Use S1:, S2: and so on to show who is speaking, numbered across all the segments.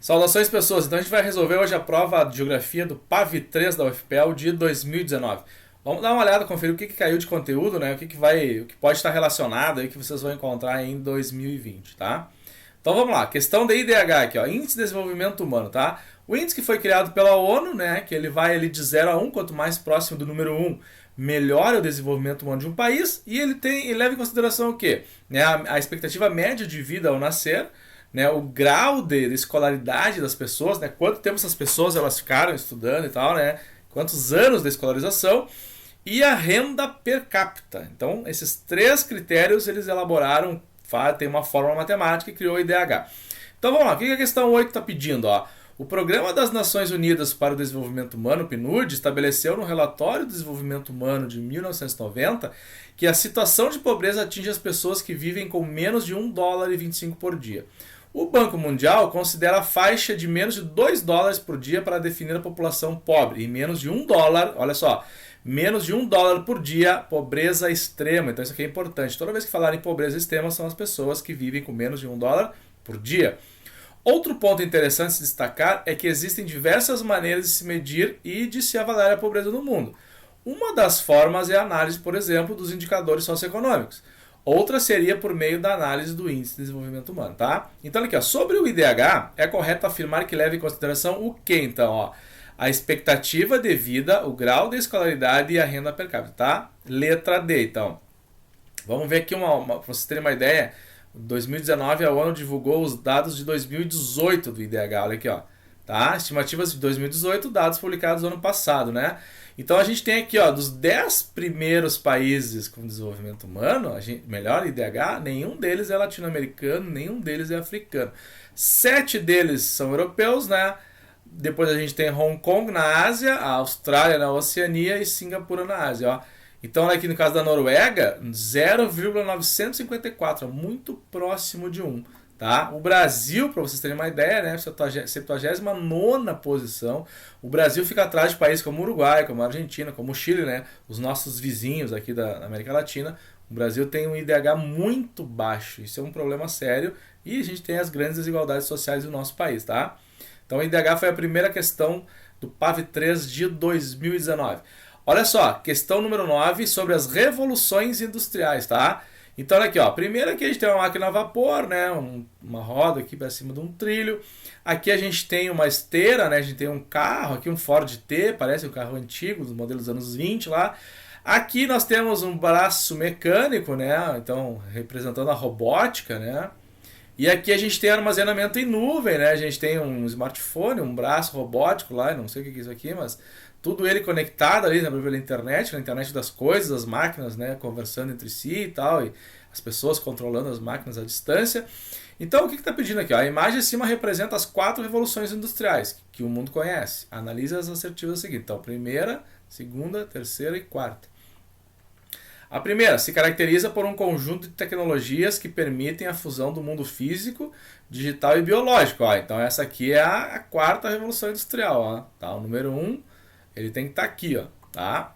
S1: Saudações, pessoas. Então a gente vai resolver hoje a prova de Geografia do PAV 3 da UFPEL de 2019. Vamos dar uma olhada, conferir o que caiu de conteúdo, né? O que pode estar relacionado aí que vocês vão encontrar em 2020, tá? Então vamos lá, questão de IDH aqui, ó, Índice de Desenvolvimento Humano, tá? O índice que foi criado pela ONU, né, que ele vai ali de 0 a 1, quanto mais próximo do número 1, melhor é o desenvolvimento humano de um país, e ele leva em consideração o quê? Né, a expectativa média de vida ao nascer, né, o grau de escolaridade das pessoas, né, quanto tempo essas pessoas elas ficaram estudando e tal, né, quantos anos de escolarização, e a renda per capita. Então, esses três critérios eles elaboraram, tem uma fórmula matemática e criou o IDH. Então vamos lá, o que a questão 8 está pedindo? Ó? O Programa das Nações Unidas para o Desenvolvimento Humano, PNUD, estabeleceu no Relatório do Desenvolvimento Humano de 1990 que a situação de pobreza atinge as pessoas que vivem com menos de $1,25 por dia. O Banco Mundial considera a faixa de menos de $2 por dia para definir a população pobre e menos de $1, olha só, menos de $1 por dia, pobreza extrema. Então isso aqui é importante. Toda vez que falar em pobreza extrema são as pessoas que vivem com menos de $1 por dia. Outro ponto interessante de se destacar é que existem diversas maneiras de se medir e de se avaliar a pobreza no mundo. Uma das formas é a análise, por exemplo, dos indicadores socioeconômicos. Outra seria por meio da análise do Índice de Desenvolvimento Humano, tá? Então, aqui, ó, sobre o IDH, é correto afirmar que leva em consideração o quê, então, ó? A expectativa de vida, o grau de escolaridade e a renda per capita, tá? Letra D, então. Vamos ver aqui, para vocês terem uma ideia, em 2019 a ONU divulgou os dados de 2018 do IDH, olha aqui, ó. Tá? Estimativas de 2018, dados publicados no ano passado, né? Então a gente tem aqui, ó, dos 10 primeiros países com desenvolvimento humano, melhor IDH, nenhum deles é latino-americano, nenhum deles é africano. 7 deles são europeus, né? Depois a gente tem Hong Kong na Ásia, a Austrália na Oceania e Singapura na Ásia, ó. Então aqui no caso da Noruega, 0,954, muito próximo de 1. Tá? O Brasil, para vocês terem uma ideia, né, 79ª posição. O Brasil fica atrás de países como o Uruguai, como a Argentina, como o Chile, né, os nossos vizinhos aqui da América Latina. O Brasil tem um IDH muito baixo, isso é um problema sério e a gente tem as grandes desigualdades sociais do nosso país. Tá? Então o IDH foi a primeira questão do PAV 3 de 2019. Olha só, questão número 9 sobre as revoluções industriais, tá? Então, olha aqui, ó. Primeiro aqui a gente tem uma máquina a vapor, né? Uma roda aqui para cima de um trilho. Aqui a gente tem uma esteira, né? A gente tem um carro, aqui um Ford T, parece um carro antigo, dos modelos dos anos 20 lá. Aqui nós temos um braço mecânico, né? Então, representando a robótica, né? E aqui a gente tem armazenamento em nuvem, né? A gente tem um smartphone, um braço robótico lá, não sei o que é isso aqui, mas tudo ele conectado ali, né, pela internet, na internet das coisas, as máquinas, né, conversando entre si e tal, e as pessoas controlando as máquinas à distância. Então, o que está pedindo aqui? Ó? A imagem acima representa as 4 revoluções industriais que o mundo conhece. Analise as assertivas a seguir. Então, primeira, segunda, terceira e quarta. A primeira se caracteriza por um conjunto de tecnologias que permitem a fusão do mundo físico, digital e biológico. Ó. Então, essa aqui é a quarta revolução industrial. Ó. Tá? O número 1, ele tem que estar aqui. Ó. Tá?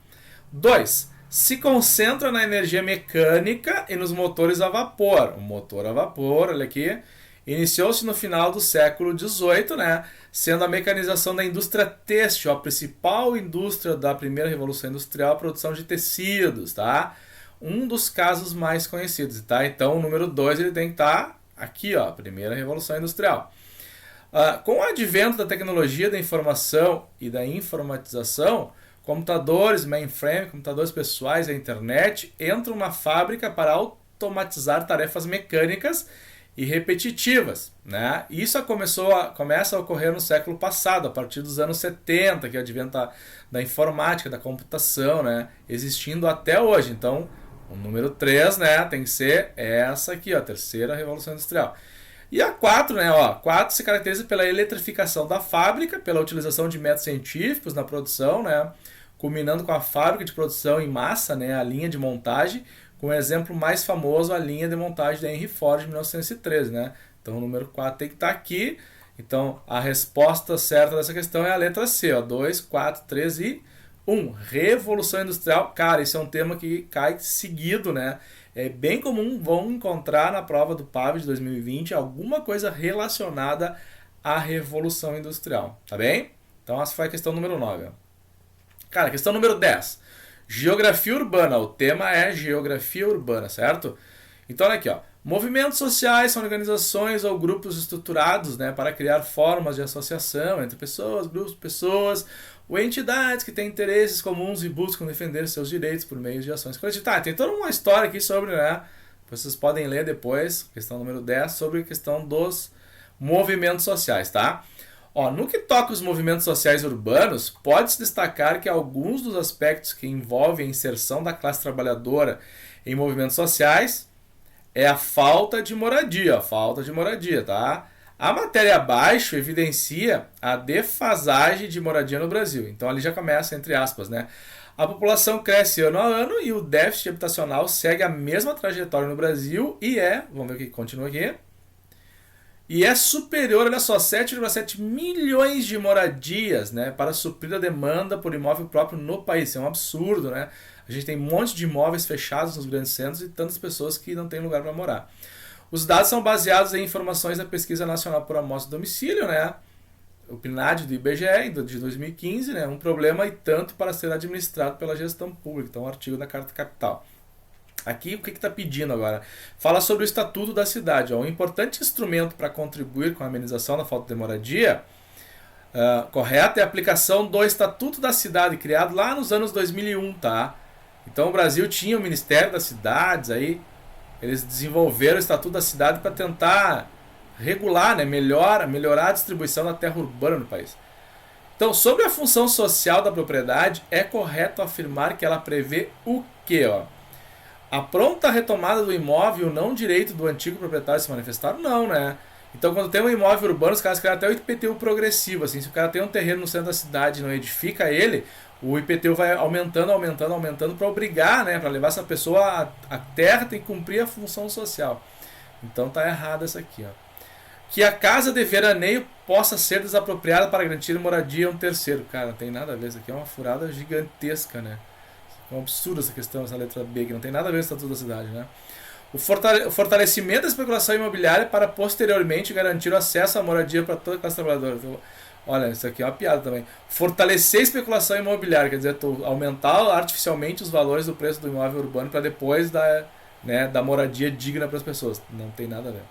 S1: 2. Se concentra na energia mecânica e nos motores a vapor. O motor a vapor, olha aqui, iniciou-se no final do século XVIII, né, sendo a mecanização da indústria têxtil a principal indústria da primeira revolução industrial, a produção de tecidos, tá? Um dos casos mais conhecidos, tá? Então o número 2 ele tem que estar aqui, ó, primeira revolução industrial. Com o advento da tecnologia da informação e da informatização, computadores, mainframe, computadores pessoais, a internet entram na fábrica para automatizar tarefas mecânicas e repetitivas, né? Isso começa a ocorrer no século passado, a partir dos anos 70, que é o advento da informática, da computação, né? Existindo até hoje. Então, o número 3, né, tem que ser essa aqui, ó, a terceira revolução industrial. E a 4, né, ó, 4 se caracteriza pela eletrificação da fábrica, pela utilização de métodos científicos na produção, né, culminando com a fábrica de produção em massa, né, a linha de montagem, com o exemplo mais famoso, a linha de montagem da Henry Ford de 1913, né? Então o número 4 tem que estar aqui. Então a resposta certa dessa questão é a letra C, ó, 2, 4, 3 e 1. Revolução Industrial. Cara, isso é um tema que cai seguido, né? É bem comum, vão encontrar na prova do PAV de 2020 alguma coisa relacionada a Revolução Industrial, tá bem? Então essa foi a questão número 9. Ó. Cara, questão número 10. Geografia urbana. O tema é geografia urbana, certo? Então olha aqui, ó. Movimentos sociais são organizações ou grupos estruturados, né, para criar formas de associação entre pessoas, grupos de pessoas ou entidades que têm interesses comuns e buscam defender seus direitos por meio de ações coletivas. Tá, tem toda uma história aqui sobre, né, vocês podem ler depois, questão número 10, sobre a questão dos movimentos sociais, tá? Ó, no que toca os movimentos sociais urbanos, pode-se destacar que alguns dos aspectos que envolvem a inserção da classe trabalhadora em movimentos sociais é a falta de moradia, tá? A matéria abaixo evidencia a defasagem de moradia no Brasil. Então ali já começa, entre aspas, né? A população cresce ano a ano e o déficit habitacional segue a mesma trajetória no Brasil e vamos ver o que continua aqui, e é superior, olha só, 7,7 milhões de moradias, né, para suprir a demanda por imóvel próprio no país. Isso é um absurdo, né? A gente tem um monte de imóveis fechados nos grandes centros e tantas pessoas que não têm lugar para morar. Os dados são baseados em informações da Pesquisa Nacional por Amostra de Domicílio, né? O PNAD do IBGE de 2015, né? Um problema e tanto para ser administrado pela gestão pública. Então, um artigo da Carta Capital. Aqui, o que está pedindo agora? Fala sobre o Estatuto da Cidade. Ó. Um importante instrumento para contribuir com a amenização da falta de moradia correta é a aplicação do Estatuto da Cidade, criado lá nos anos 2001, tá? Então, o Brasil tinha o Ministério das Cidades, aí eles desenvolveram o Estatuto da Cidade para tentar regular, né, melhorar a distribuição da terra urbana no país. Então, sobre a função social da propriedade, é correto afirmar que ela prevê o quê? Ó? A pronta retomada do imóvel, não direito do antigo proprietário se manifestar? Não, né? Então, quando tem um imóvel urbano, os caras criam até o IPTU progressivo. Assim, se o cara tem um terreno no centro da cidade e não edifica ele, o IPTU vai aumentando para obrigar, né? Para levar essa pessoa à terra, tem que cumprir a função social. Então, tá errado essa aqui, ó. Que a casa de veraneio possa ser desapropriada para garantir moradia a um terceiro. Cara, não tem nada a ver. Isso aqui é uma furada gigantesca, né? É um absurdo essa questão, essa letra B, que não tem nada a ver com o Estatuto da Cidade, né? O fortalecimento da especulação imobiliária para posteriormente garantir o acesso à moradia para toda a classe trabalhadora. Então, olha, isso aqui é uma piada também. Fortalecer a especulação imobiliária, quer dizer, aumentar artificialmente os valores do preço do imóvel urbano para depois da moradia digna para as pessoas. Não tem nada a ver.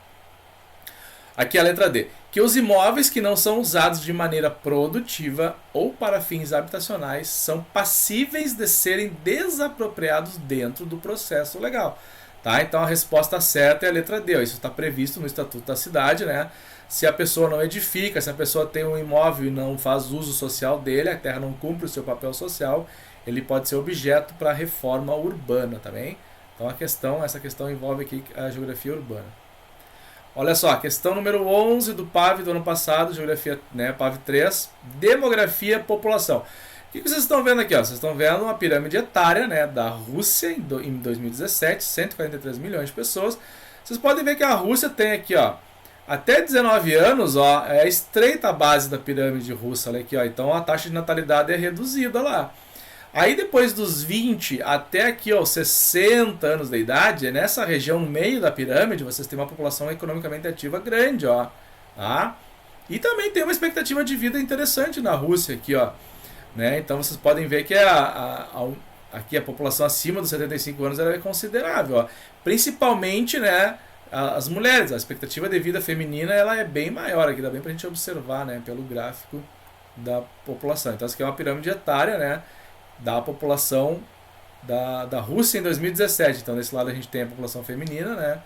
S1: Aqui a letra D. Que os imóveis que não são usados de maneira produtiva ou para fins habitacionais são passíveis de serem desapropriados dentro do processo legal. Tá? Então a resposta certa é a letra D. Isso está previsto no Estatuto da Cidade, né? Se a pessoa não edifica, se a pessoa tem um imóvel e não faz uso social dele, a terra não cumpre o seu papel social, ele pode ser objeto para reforma urbana, tá bem? Então essa questão envolve aqui a geografia urbana. Olha só, questão número 11 do PAV do ano passado, geografia, né, PAV 3, demografia, população. O que vocês estão vendo aqui? Ó? Vocês estão vendo uma pirâmide etária, né, da Rússia em 2017, 143 milhões de pessoas. Vocês podem ver que a Rússia tem aqui, ó, até 19 anos, ó, é estreita a base da pirâmide russa, olha aqui, ó, então a taxa de natalidade é reduzida lá. Aí depois dos 20 até aqui, ó, 60 anos de idade, nessa região no meio da pirâmide, vocês têm uma população economicamente ativa grande, ó, tá? E também tem uma expectativa de vida interessante na Rússia aqui, ó, né? Então vocês podem ver que aqui a população acima dos 75 anos ela é considerável, ó. Principalmente, né, as mulheres, a expectativa de vida feminina ela é bem maior aqui, dá bem pra gente observar, né, pelo gráfico da população. Então essa aqui é uma pirâmide etária, né, da população da Rússia em 2017. Então, desse lado a gente tem a população feminina, né?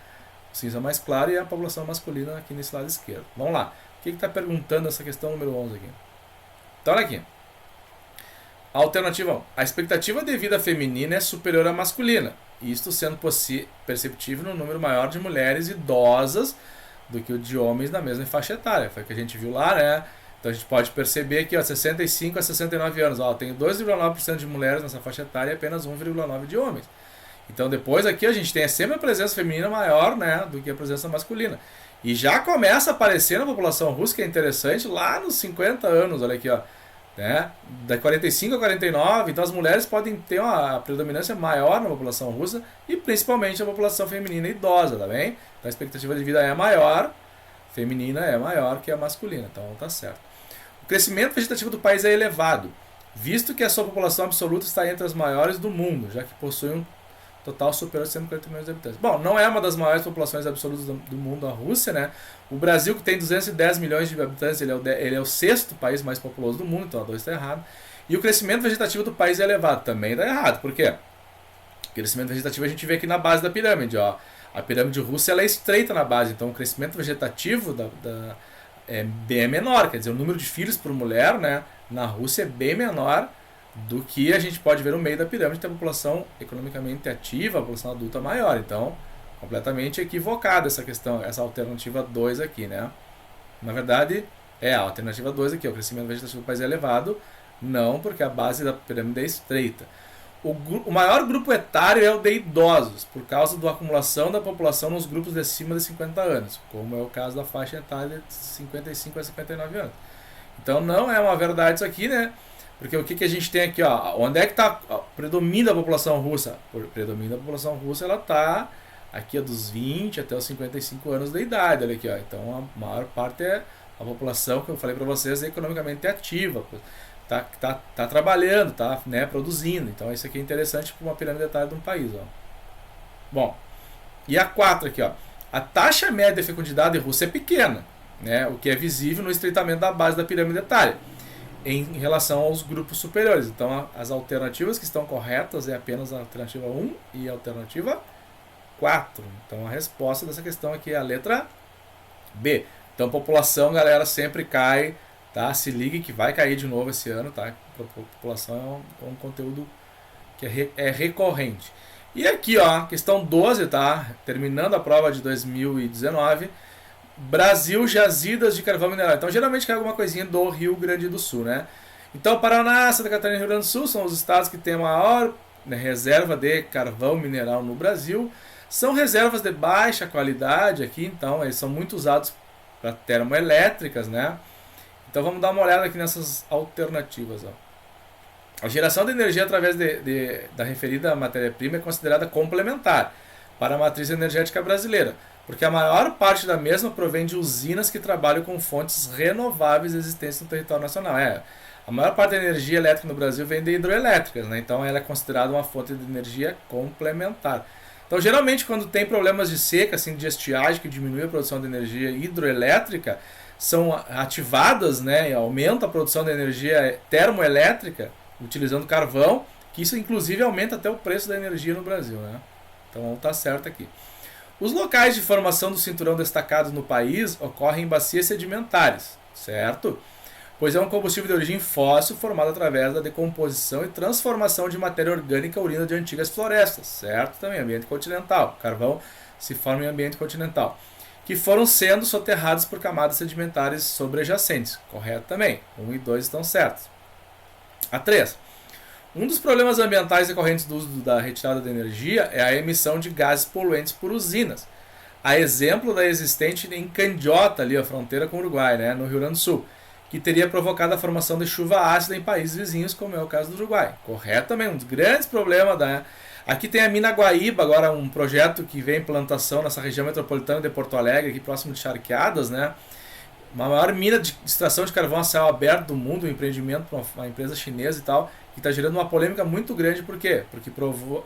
S1: Cinza mais claro, e a população masculina aqui nesse lado esquerdo. Vamos lá. O que está perguntando essa questão número 11 aqui? Então, olha aqui. Alternativa 1. A expectativa de vida feminina é superior à masculina. Isto sendo perceptível no número maior de mulheres idosas do que o de homens na mesma faixa etária. Foi o que a gente viu lá, né? Então a gente pode perceber que 65 a 69 anos, ó, tem 2,9% de mulheres nessa faixa etária e apenas 1,9% de homens. Então depois aqui a gente tem sempre a presença feminina maior, né, do que a presença masculina. E já começa a aparecer na população russa, que é interessante, lá nos 50 anos, olha aqui, ó, né, da 45 a 49, então as mulheres podem ter uma predominância maior na população russa e principalmente a população feminina idosa, tá bem? Então a expectativa de vida é maior, feminina é maior que a masculina, então tá certo. O crescimento vegetativo do país é elevado, visto que a sua população absoluta está entre as maiores do mundo, já que possui um total superior a 140 milhões de habitantes. Bom, não é uma das maiores populações absolutas do mundo a Rússia, né? O Brasil, que tem 210 milhões de habitantes, ele é o sexto país mais populoso do mundo, então a 2 está errado. E o crescimento vegetativo do país é elevado, também está errado. Por quê? O crescimento vegetativo a gente vê aqui na base da pirâmide, ó. A pirâmide russa ela é estreita na base, então o crescimento vegetativo é bem menor, quer dizer, o número de filhos por mulher, né, na Rússia é bem menor do que a gente pode ver no meio da pirâmide, tem a população economicamente ativa, a população adulta maior. Então, completamente equivocada essa questão, essa alternativa 2 aqui, né? Na verdade, a alternativa 2 aqui, o crescimento vegetativo do país é elevado, não, porque a base da pirâmide é estreita. O maior grupo etário é o de idosos, por causa da acumulação da população nos grupos de acima de 50 anos, como é o caso da faixa etária de 55 a 59 anos. Então, não é uma verdade isso aqui, né? Porque o que a gente tem aqui, ó, onde é que está predomina a população russa? Predomina a população russa, ela está aqui dos 20 até os 55 anos de idade, olha aqui, ó. Então a maior parte é a população, que eu falei para vocês, é economicamente ativa, tá trabalhando, tá, né, produzindo. Então isso aqui é interessante para uma pirâmide etária de um país, ó. Bom, e a 4 aqui, ó. A taxa média de fecundidade russa é pequena, né, o que é visível no estreitamento da base da pirâmide etária em relação aos grupos superiores. Então as alternativas que estão corretas é apenas a alternativa 1 e a alternativa 4. Então a resposta dessa questão aqui é a letra B. Então população, galera, sempre cai, tá? Se ligue que vai cair de novo esse ano, tá? População é um conteúdo que é recorrente. E aqui, ó, questão 12, tá? Terminando a prova de 2019. Brasil, jazidas de carvão mineral. Então, geralmente cai alguma coisinha do Rio Grande do Sul, né? Então, Paraná, Santa Catarina e Rio Grande do Sul são os estados que têm a maior, né, reserva de carvão mineral no Brasil. São reservas de baixa qualidade aqui, então eles são muito usados para termoelétricas, né? Então, vamos dar uma olhada aqui nessas alternativas, ó. A geração de energia através da referida matéria-prima é considerada complementar para a matriz energética brasileira, porque a maior parte da mesma provém de usinas que trabalham com fontes renováveis existentes no território nacional. A maior parte da energia elétrica no Brasil vem de hidroelétricas, né? Então ela é considerada uma fonte de energia complementar. Então, geralmente, quando tem problemas de seca, assim, de estiagem, que diminui a produção de energia hidroelétrica, são ativadas, né, e aumenta a produção de energia termoelétrica, utilizando carvão, que isso, inclusive, aumenta até o preço da energia no Brasil, né? Então, está certo aqui. Os locais de formação do cinturão destacados no país ocorrem em bacias sedimentares, certo? Pois é um combustível de origem fóssil formado através da decomposição e transformação de matéria orgânica urina de antigas florestas, certo? Também ambiente continental. O carvão se forma em ambiente continental, que foram sendo soterrados por camadas sedimentares sobrejacentes, correto também. 1 e 2 estão certos. A 3. Um dos problemas ambientais decorrentes do uso da retirada de energia é a emissão de gases poluentes por usinas. A exemplo da existente em Candiota, ali a fronteira com o Uruguai, né, no Rio Grande do Sul, que teria provocado a formação de chuva ácida em países vizinhos, como é o caso do Uruguai. Correto também, um dos grandes problemas da... Aqui tem a mina Guaíba, agora um projeto que vem em implantação nessa região metropolitana de Porto Alegre, aqui próximo de Charqueadas, né? Uma maior mina de extração de carvão a céu aberto do mundo, um empreendimento para uma empresa chinesa e tal, que está gerando uma polêmica muito grande. Por quê? Porque provou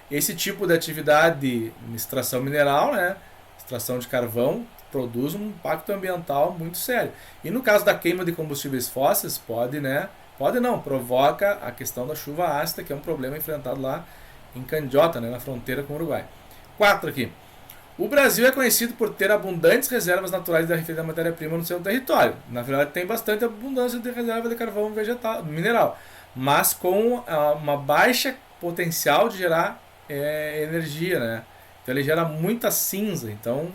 S1: esse tipo de atividade de extração mineral, né? Extração de carvão, produz um impacto ambiental muito sério. E no caso da queima de combustíveis fósseis, provoca a questão da chuva ácida, que é um problema enfrentado lá em Candiota, né, na fronteira com o Uruguai. 4 aqui. O Brasil é conhecido por ter abundantes reservas naturais da referida matéria-prima no seu território. Na verdade, tem bastante abundância de reserva de carvão vegetal, mineral, mas com uma baixa potencial de gerar energia, né? Então ele gera muita cinza. Então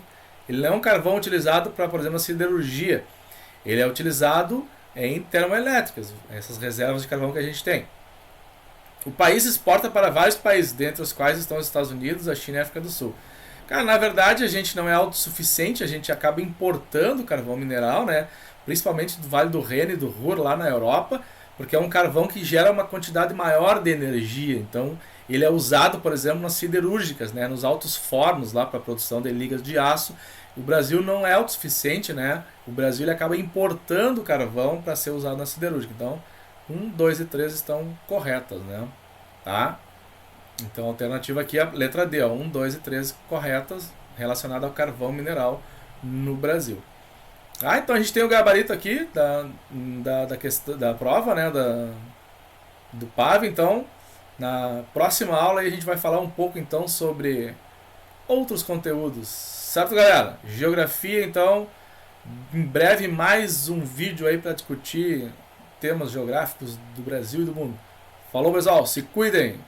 S1: ele não é um carvão utilizado para, por exemplo, a siderurgia. Ele é utilizado em termoelétricas, essas reservas de carvão que a gente tem. O país exporta para vários países, dentre os quais estão os Estados Unidos, a China e a África do Sul. Cara, na verdade a gente não é autossuficiente, a gente acaba importando carvão mineral, né? Principalmente do Vale do Reno e do Ruhr, lá na Europa, porque é um carvão que gera uma quantidade maior de energia. Então ele é usado, por exemplo, nas siderúrgicas, né? Nos altos fornos lá para a produção de ligas de aço, o Brasil não é autossuficiente, né? O Brasil ele acaba importando carvão para ser usado na siderúrgica. Então, 1, 2 e 3 estão corretas, né? Tá? Então a alternativa aqui é a letra D, ó, 1, 2 e 3 corretas relacionadas ao carvão mineral no Brasil. Ah, então a gente tem o gabarito aqui da prova, né? Do PAV. Então, na próxima aula a gente vai falar um pouco então sobre outros conteúdos. Certo, galera? Geografia, então, em breve mais um vídeo aí para discutir temas geográficos do Brasil e do mundo. Falou, pessoal, se cuidem!